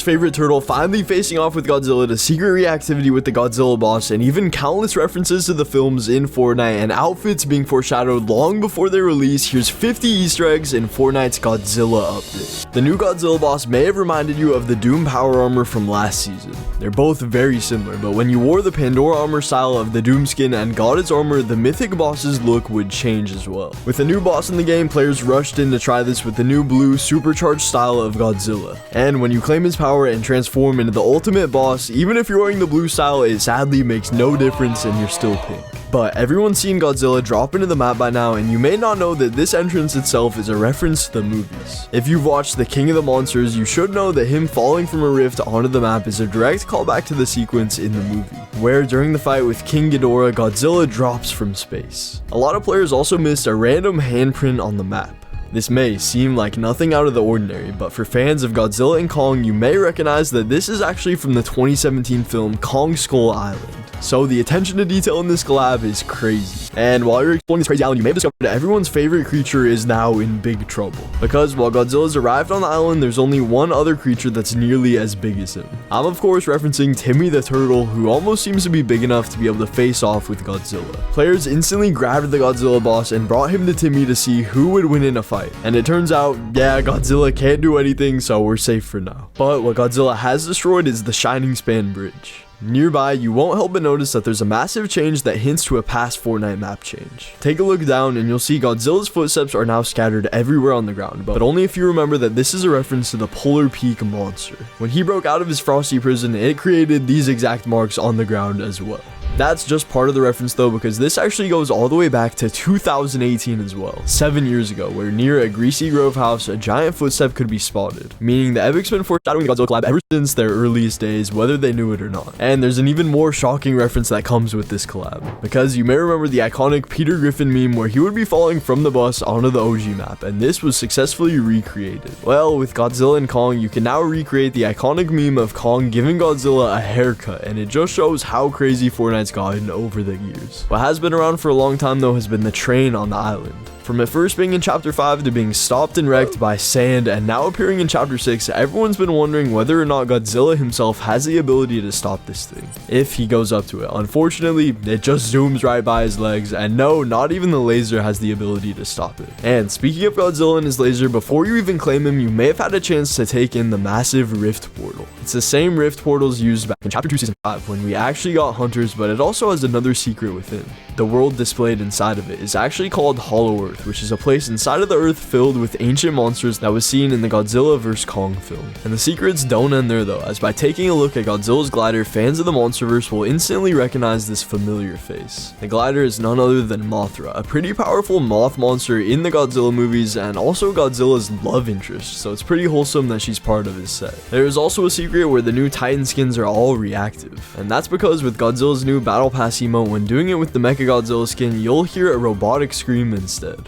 favorite turtle finally facing off with Godzilla to secret reactivity with the Godzilla boss, and even countless references to the films in Fortnite and outfits being foreshadowed long before their release. Here's 50 Easter eggs in Fortnite's Godzilla update. The new Godzilla boss may have reminded you of the Doom power armor from last season. They're both very similar, but when you wore the Pandora armor style of the Doom skin and got its armor, the mythic boss's look would change as well. With a new boss in the game, players rushed in to try this with the new blue supercharged style of Godzilla. And when you claim his power and transform into the ultimate boss, even if you're wearing the blue style, it sadly makes no difference and you're still pink. But everyone's seen Godzilla drop into the map by now, and you may not know that this entrance itself is a reference to the movies. If you've watched The King of the Monsters, you should know that him falling from a rift onto the map is a direct callback to the sequence in the movie, where during the fight with King Ghidorah, Godzilla drops from space. A lot of players also missed a random handprint on the map. This may seem like nothing out of the ordinary, but for fans of Godzilla and Kong, you may recognize that this is actually from the 2017 film Kong Skull Island. So the attention to detail in this collab is crazy. And while you're exploring this crazy island, you may have discovered that everyone's favorite creature is now in big trouble. Because while Godzilla's arrived on the island, there's only one other creature that's nearly as big as him. I'm of course referencing Timmy the Turtle, who almost seems to be big enough to be able to face off with Godzilla. Players instantly grabbed the Godzilla boss and brought him to Timmy to see who would win in a fight. And it turns out, yeah, Godzilla can't do anything, so we're safe for now. But what Godzilla has destroyed is the Shining Span Bridge. Nearby, you won't help but notice that there's a massive change that hints to a past Fortnite map change. Take a look down and you'll see Godzilla's footsteps are now scattered everywhere on the ground, but only if you remember that this is a reference to the Polar Peak monster. When he broke out of his frosty prison, it created these exact marks on the ground as well. That's just part of the reference though, because this actually goes all the way back to 2018 as well, 7 years ago, where near a Greasy Grove house, a giant footstep could be spotted, meaning the Epic's been foreshadowing the Godzilla collab ever since their earliest days, whether they knew it or not. And there's an even more shocking reference that comes with this collab, because you may remember the iconic Peter Griffin meme where he would be falling from the bus onto the OG map, and this was successfully recreated. Well, with Godzilla and Kong, you can now recreate the iconic meme of Kong giving Godzilla a haircut, and it just shows how crazy Fortnite's gotten over the years. What has been around for a long time though has been the train on the island. From it first being in chapter 5 to being stopped and wrecked by sand and now appearing in chapter 6, everyone's been wondering whether or not Godzilla himself has the ability to stop this thing, if he goes up to it. Unfortunately, it just zooms right by his legs, and no, not even the laser has the ability to stop it. And speaking of Godzilla and his laser, before you even claim him, you may have had a chance to take in the massive rift portal. It's the same rift portals used back in chapter 2 season 5 when we actually got hunters, but it also has another secret within. The world displayed inside of it is actually called Hollow Earth, which is a place inside of the earth filled with ancient monsters that was seen in the Godzilla vs. Kong film. And the secrets don't end there though, as by taking a look at Godzilla's glider, fans of the Monsterverse will instantly recognize this familiar face. The glider is none other than Mothra, a pretty powerful moth monster in the Godzilla movies and also Godzilla's love interest, so it's pretty wholesome that she's part of his set. There is also a secret where the new Titan skins are all reactive, and that's because with Godzilla's new Battle Pass emote, when doing it with the Mechagodzilla skin, you'll hear a robotic scream instead.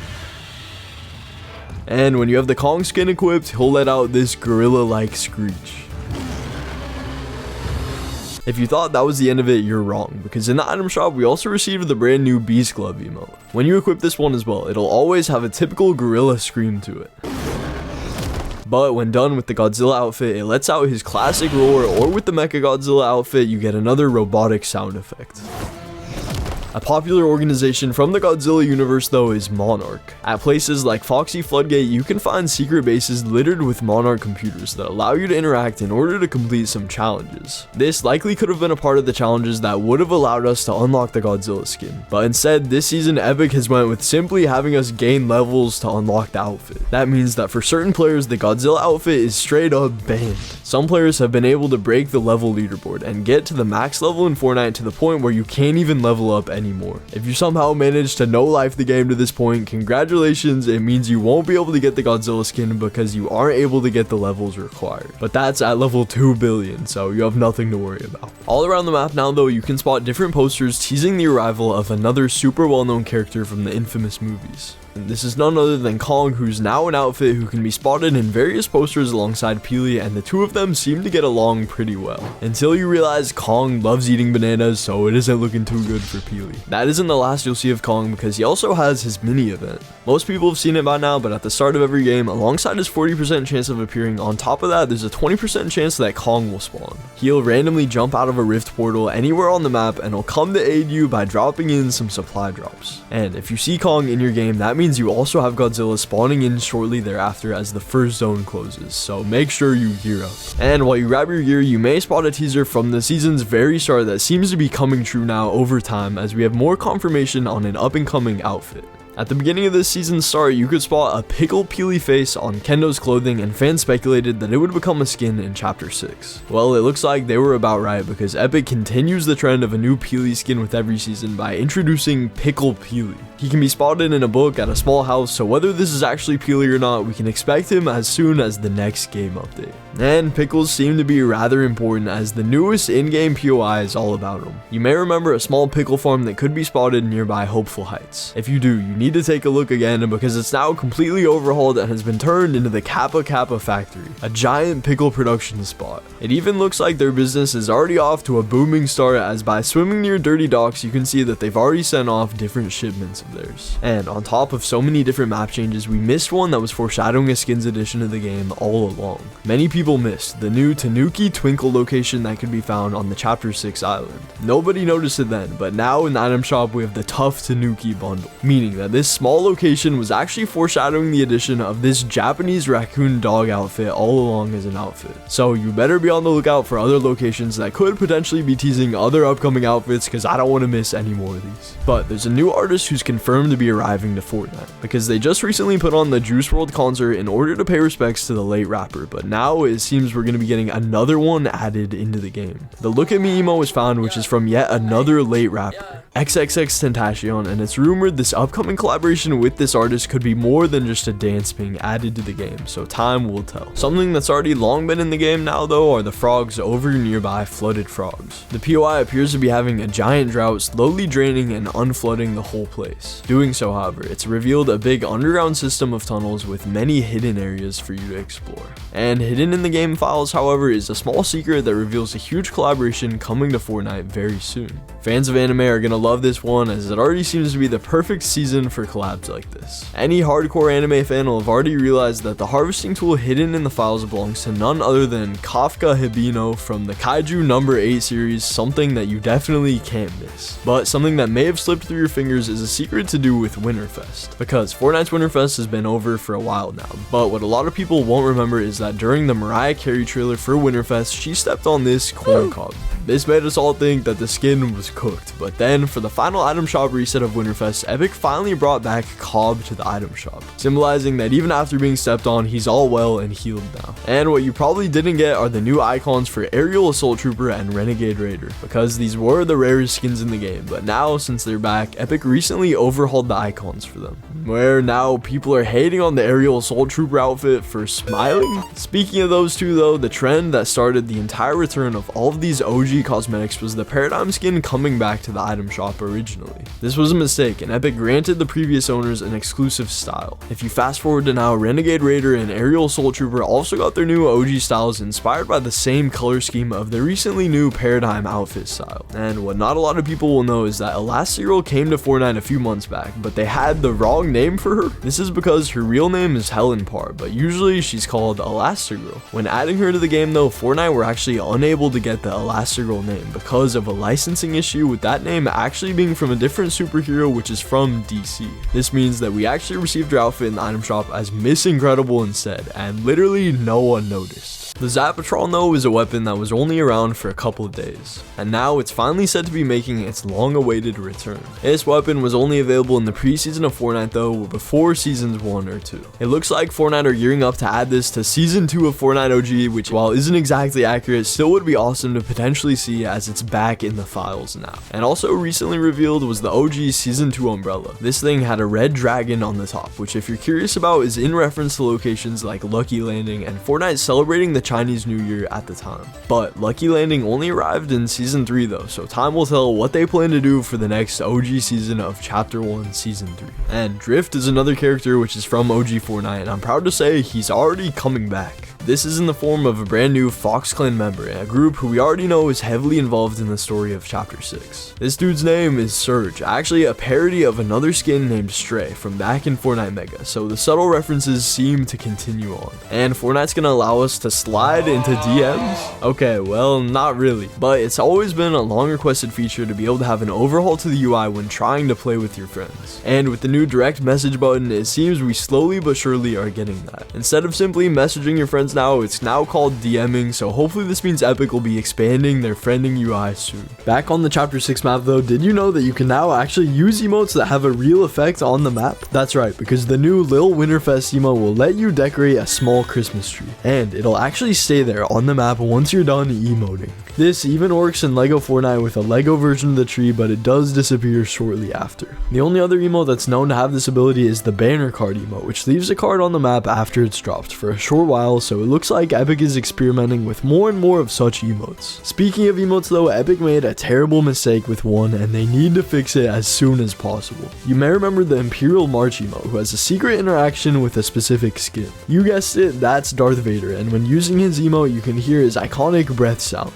And when you have the Kong skin equipped, he'll let out this gorilla-like screech. If you thought that was the end of it, you're wrong, because in the item shop, we also received the brand new Beast Glove emote. When you equip this one as well, it'll always have a typical gorilla scream to it. But when done with the Godzilla outfit, it lets out his classic roar, or with the Mechagodzilla outfit, you get another robotic sound effect. A popular organization from the Godzilla universe though is Monarch. At places like Foxy Floodgate, you can find secret bases littered with Monarch computers that allow you to interact in order to complete some challenges. This likely could have been a part of the challenges that would have allowed us to unlock the Godzilla skin, but instead this season Epic has went with simply having us gain levels to unlock the outfit. That means that for certain players the Godzilla outfit is straight up banned. Some players have been able to break the level leaderboard and get to the max level in Fortnite to the point where you can't even level up anymore. If you somehow managed to no-life the game to this point, congratulations, it means you won't be able to get the Godzilla skin because you aren't able to get the levels required. But that's at level 2 billion, so you have nothing to worry about. All around the map now though, you can spot different posters teasing the arrival of another super well-known character from the infamous movies. And this is none other than Kong, who's now an outfit who can be spotted in various posters alongside Peely, and the two of them seem to get along pretty well. Until you realize Kong loves eating bananas, so it isn't looking too good for Peely. That isn't the last you'll see of Kong, because he also has his mini event. Most people have seen it by now, but at the start of every game, alongside his 40% chance of appearing, on top of that, there's a 20% chance that Kong will spawn. He'll randomly jump out of a rift portal anywhere on the map, and he'll come to aid you by dropping in some supply drops. And if you see Kong in your game, that means you also have Godzilla spawning in shortly thereafter as the first zone closes, so make sure you gear up. And while you grab your gear, you may spot a teaser from the season's very start that seems to be coming true now over time, as we have more confirmation on an up-and-coming outfit. At the beginning of this season's start, you could spot a pickle Peely face on Kendo's clothing, and fans speculated that it would become a skin in Chapter 6. Well, it looks like they were about right, because Epic continues the trend of a new Peely skin with every season by introducing Pickle Peely. He can be spotted in a book at a small house, so whether this is actually Peely or not, we can expect him as soon as the next game update. And pickles seem to be rather important, as the newest in-game POI is all about them. You may remember a small pickle farm that could be spotted nearby Hopeful Heights. If you do, you need to take a look again, because it's now completely overhauled and has been turned into the Kappa Kappa factory, a giant pickle production spot. It even looks like their business is already off to a booming start, as by swimming near dirty docks you can see that they've already sent off different shipments of theirs. And on top of so many different map changes, we missed one that was foreshadowing a skins edition of the game all along. Many people missed the new Tanuki Twinkle location that could be found on the Chapter 6 island. Nobody noticed it then, but now in the item shop we have the Tough Tanuki bundle, meaning that this small location was actually foreshadowing the addition of this Japanese raccoon dog outfit all along as an outfit. So you better be on the lookout for other locations that could potentially be teasing other upcoming outfits, because I don't want to miss any more of these. But there's a new artist who's confirmed to be arriving to Fortnite, because they just recently put on the Juice WRLD concert in order to pay respects to the late rapper, but now it seems we're going to be getting another one added into the game. The Look At Me emo was found, which is from yet another late rapper, XXXTentacion, and it's rumored this upcoming collaboration with this artist could be more than just a dance being added to the game, so time will tell. Something that's already long been in the game now though are the frogs over nearby flooded frogs. The POI appears to be having a giant drought, slowly draining and unflooding the whole place. Doing so, however, it's revealed a big underground system of tunnels with many hidden areas for you to explore. And hidden in the game files, however, is a small secret that reveals a huge collaboration coming to Fortnite very soon. Fans of anime are gonna love this one, as it already seems to be the perfect season for collabs like this. Any hardcore anime fan will have already realized that the harvesting tool hidden in the files belongs to none other than Kafka Hibino from the Kaiju number 8 series, something that you definitely can't miss. But something that may have slipped through your fingers is a secret to do with Winterfest, because Fortnite's Winterfest has been over for a while now, but what a lot of people won't remember is that during the Mariah Carey trailer for Winterfest, she stepped on this corn cob. This made us all think that the skin was cooked, but then for the final item shop reset of Winterfest, Epic finally brought back Cobb to the item shop, symbolizing that even after being stepped on, he's all well and healed now. And what you probably didn't get are the new icons for Aerial Assault Trooper and Renegade Raider, because these were the rarest skins in the game, but now since they're back, Epic recently overhauled the icons for them, where now people are hating on the Aerial Assault Trooper outfit for smiling. Speaking of those two though, the trend that started the entire return of all of these OG cosmetics was the Paradigm skin coming back to the item shop originally. This was a mistake, and Epic granted the previous owners an exclusive style. If you fast forward to now, Renegade Raider and Aerial Assault Trooper also got their new OG styles inspired by the same color scheme of the recently new Paradigm outfit style. And what not a lot of people will know is that Elastigirl came to Fortnite a few months back, but they had the wrong name for her. This is because her real name is Helen Parr, but usually she's called Elastigirl. When adding her to the game though, Fortnite were actually unable to get the Elastigirl name because of a licensing issue, with that name actually being from a different superhero, which is from DC. This means that we actually received her outfit in the item shop as Miss Incredible instead, and literally no one noticed. The Zapatron though is a weapon that was only around for a couple of days, and now it's finally said to be making its long-awaited return. This weapon was only available in the pre-season of Fortnite though, before seasons 1 or 2. It looks like Fortnite are gearing up to add this to season 2 of Fortnite OG, which while isn't exactly accurate, still would be awesome to potentially see as it's back in the files now. And also recently revealed was the OG season 2 umbrella. This thing had a red dragon on the top, which if you're curious about is in reference to locations like Lucky Landing and Fortnite celebrating the Chinese New Year at the time. But Lucky Landing only arrived in Season 3 though, so time will tell what they plan to do for the next OG season of Chapter 1 Season 3. And Drift is another character which is from OG Fortnite, and I'm proud to say he's already coming back. This is in the form of a brand new Fox Clan member, a group who we already know is heavily involved in the story of Chapter 6. This dude's name is Surge, actually a parody of another skin named Stray from back in Fortnite Mega, so the subtle references seem to continue on. And Fortnite's gonna allow us to slide into DMs? Okay, well, not really, but it's always been a long requested feature to be able to have an overhaul to the UI when trying to play with your friends. And with the new direct message button, it seems we slowly but surely are getting that. Instead of simply messaging your friends now, it's now called DMing, so hopefully this means Epic will be expanding their friending UI soon. Back on the Chapter 6 map though, did you know that you can now actually use emotes that have a real effect on the map? That's right, because the new Lil Winterfest emote will let you decorate a small Christmas tree, and it'll actually stay there on the map once you're done emoting. This even works in Lego Fortnite with a Lego version of the tree, but it does disappear shortly after. The only other emote that's known to have this ability is the banner card emote, which leaves a card on the map after it's dropped for a short while, so it looks like Epic is experimenting with more and more of such emotes. Speaking of emotes though, Epic made a terrible mistake with one, and they need to fix it as soon as possible. You may remember the Imperial March emote, who has a secret interaction with a specific skin. You guessed it, that's Darth Vader, and when using his emote you can hear his iconic breath sound.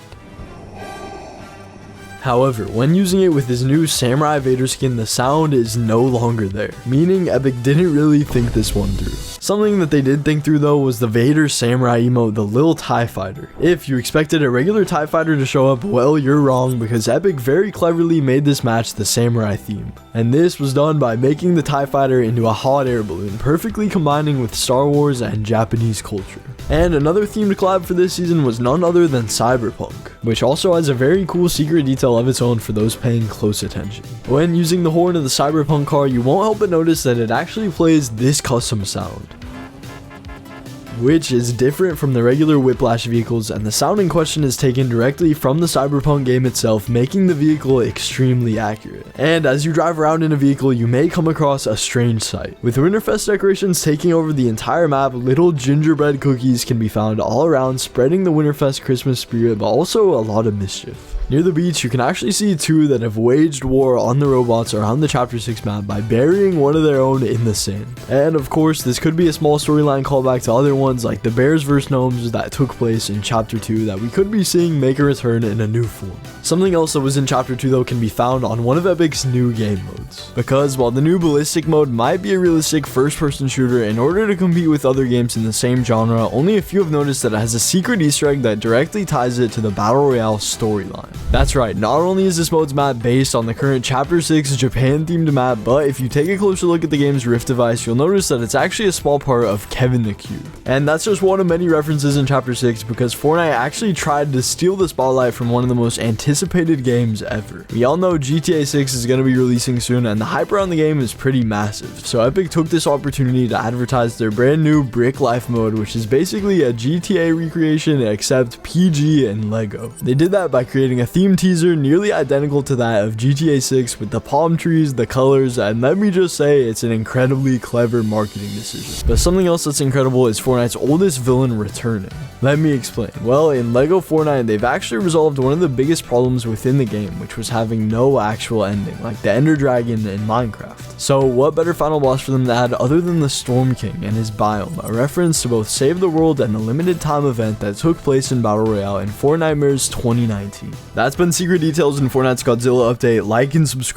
However, when using it with his new Samurai Vader skin, the sound is no longer there, meaning Epic didn't really think this one through. Something that they did think through though was the Vader Samurai emote, the Lil TIE Fighter. If you expected a regular TIE Fighter to show up, well, you're wrong, because Epic very cleverly made this match the Samurai theme. And this was done by making the TIE Fighter into a hot air balloon, perfectly combining with Star Wars and Japanese culture. And another themed collab for this season was none other than Cyberpunk, which also has a very cool secret detail of its own for those paying close attention. When using the horn of the Cyberpunk car, you won't help but notice that it actually plays this custom sound, which is different from the regular Whiplash vehicles, and the sound in question is taken directly from the Cyberpunk game itself, making the vehicle extremely accurate. And as you drive around in a vehicle, you may come across a strange sight. With Winterfest decorations taking over the entire map, little gingerbread cookies can be found all around, spreading the Winterfest Christmas spirit, but also a lot of mischief. Near the beach, you can actually see two that have waged war on the robots around the Chapter 6 map by burying one of their own in the sand. And of course, this could be a small storyline callback to other ones like the Bears vs Gnomes that took place in Chapter 2 that we could be seeing make a return in a new form. Something else that was in Chapter 2 though can be found on one of Epic's new game modes. Because while the new Ballistic mode might be a realistic first-person shooter, in order to compete with other games in the same genre, only a few have noticed that it has a secret Easter egg that directly ties it to the Battle Royale storyline. That's right, not only is this mode's map based on the current Chapter 6 Japan themed map, but if you take a closer look at the game's Rift device, you'll notice that it's actually a small part of Kevin the Cube. And that's just one of many references in Chapter 6, because Fortnite actually tried to steal the spotlight from one of the most anticipated games ever. We all know GTA 6 is going to be releasing soon, and the hype around the game is pretty massive, so Epic took this opportunity to advertise their brand new Brick Life mode, which is basically a GTA recreation except PG and Lego. They did that by creating a theme teaser nearly identical to that of GTA 6 with the palm trees, the colors, and let me just say it's an incredibly clever marketing decision. But something else that's incredible is Fortnite's oldest villain returning. Let me explain. Well, in Lego Fortnite, they've actually resolved one of the biggest problems within the game, which was having no actual ending, like the Ender Dragon in Minecraft. So what better final boss for them to add other than the Storm King and his biome, a reference to both Save the World and the limited time event that took place in Battle Royale in Fortnitemares 2019. That's been Secret Details in Fortnite's Godzilla update. Like and subscribe.